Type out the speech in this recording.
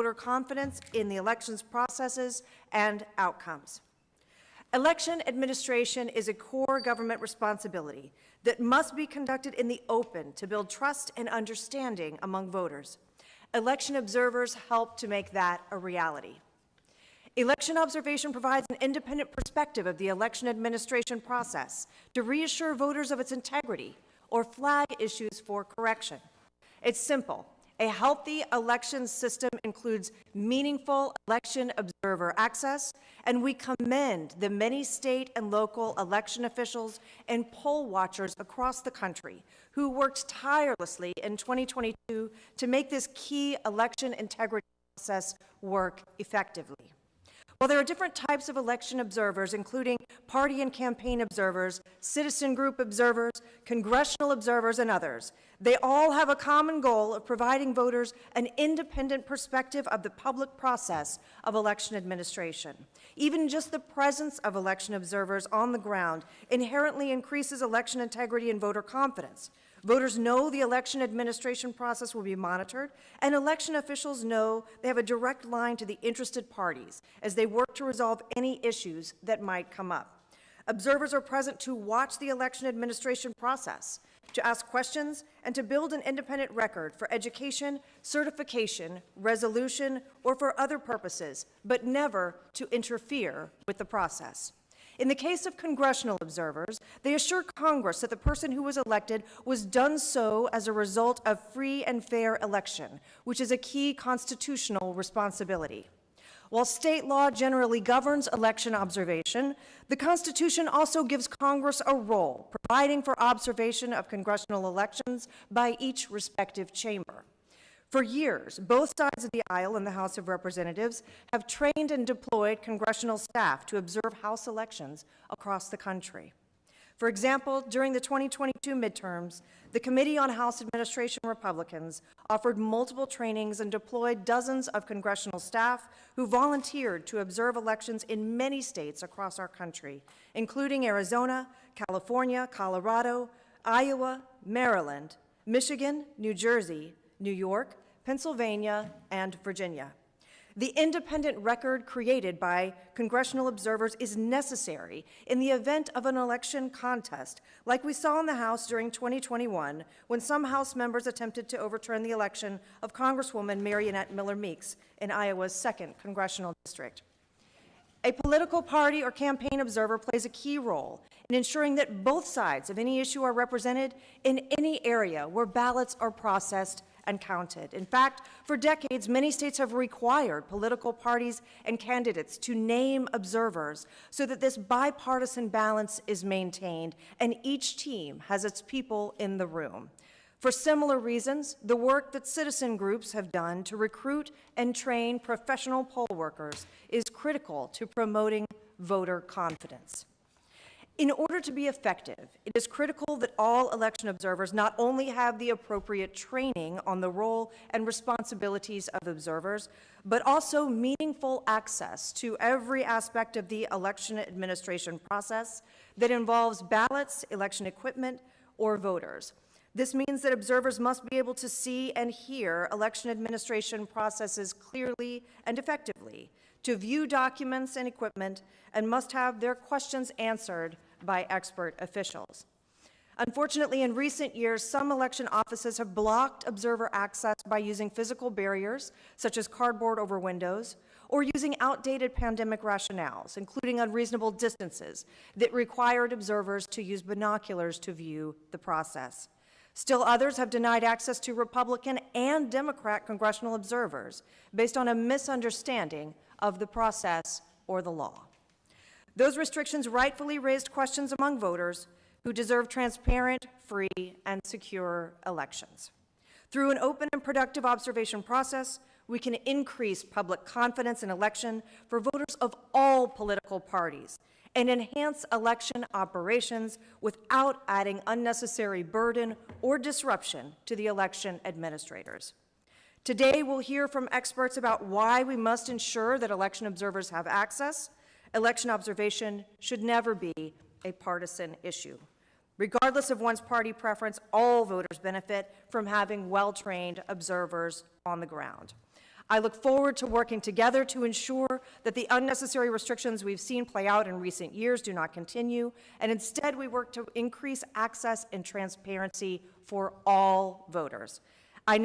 voter confidence in the elections processes and outcomes. Election administration is a core government responsibility that must be conducted in the open to build trust and understanding among voters. Election observers help to make that a reality. Election observation provides an independent perspective of the election administration process to reassure voters of its integrity or flag issues for correction. It's simple. A healthy election system includes meaningful election observer access, and we commend the many state and local election officials and poll watchers across the country who worked tirelessly in 2022 to make this key election integrity process work effectively. While there are different types of election observers, including party and campaign observers, citizen group observers, congressional observers, and others, they all have a common goal of providing voters an independent perspective of the public process of election administration. Even just the presence of election observers on the ground inherently increases election integrity and voter confidence. Voters know the election administration process will be monitored, and election officials know they have a direct line to the interested parties as they work to resolve any issues that might come up. Observers are present to watch the election administration process, to ask questions, and to build an independent record for education, certification, resolution, or for other purposes, but never to interfere with the process. In the case of congressional observers, they assure Congress that the person who was elected was done so as a result of free and fair election, which is a key constitutional responsibility. While state law generally governs election observation, the Constitution also gives Congress a role, providing for observation of congressional elections by each respective chamber. For years, both sides of the aisle in the House of Representatives have trained and deployed congressional staff to observe House elections across the country. For example, during the 2022 midterms, the Committee on House Administration Republicans offered multiple trainings and deployed dozens of congressional staff who volunteered to observe elections in many states across our country, including Arizona, California, Colorado, Iowa, Maryland, Michigan, New Jersey, New York, Pennsylvania, and Virginia. The independent record created by congressional observers is necessary in the event of an election contest, like we saw in the House during 2021, when some House members attempted to overturn the election of Congresswoman Marionette Miller Meeks in Iowa's 2nd Congressional District. A political party or campaign observer plays a key role in ensuring that both sides of any issue are represented in any area where ballots are processed and counted. In fact, for decades, many states have required political parties and candidates to name observers so that this bipartisan balance is maintained and each team has its people in the room. For similar reasons, the work that citizen groups have done to recruit and train professional poll workers is critical to promoting voter confidence. In order to be effective, it is critical that all election observers not only have the appropriate training on the role and responsibilities of observers, but also meaningful access to every aspect of the election administration process that involves ballots, election equipment, or voters. This means that observers must be able to see and hear election administration processes clearly and effectively, to view documents and equipment, and must have their questions answered by expert officials. Unfortunately, in recent years, some election offices have blocked observer access by using physical barriers, such as cardboard over windows, or using outdated pandemic rationales, including unreasonable distances that required observers to use binoculars to view the process. Still others have denied access to Republican and Democrat congressional observers based on a misunderstanding of the process or the law. Those restrictions rightfully raised questions among voters who deserve transparent, free, and secure elections. Through an open and productive observation process, we can increase public confidence in election for voters of all political parties and enhance election operations without adding unnecessary burden or disruption to the election administrators. Today, we'll hear from experts about why we must ensure that election observers have access. Election observation should never be a partisan issue. Regardless of one's party preference, all voters benefit from having well-trained observers on the ground. I look forward to working together to ensure that the unnecessary restrictions we've seen play out in recent years do not continue, and instead we work to increase access and transparency for all voters.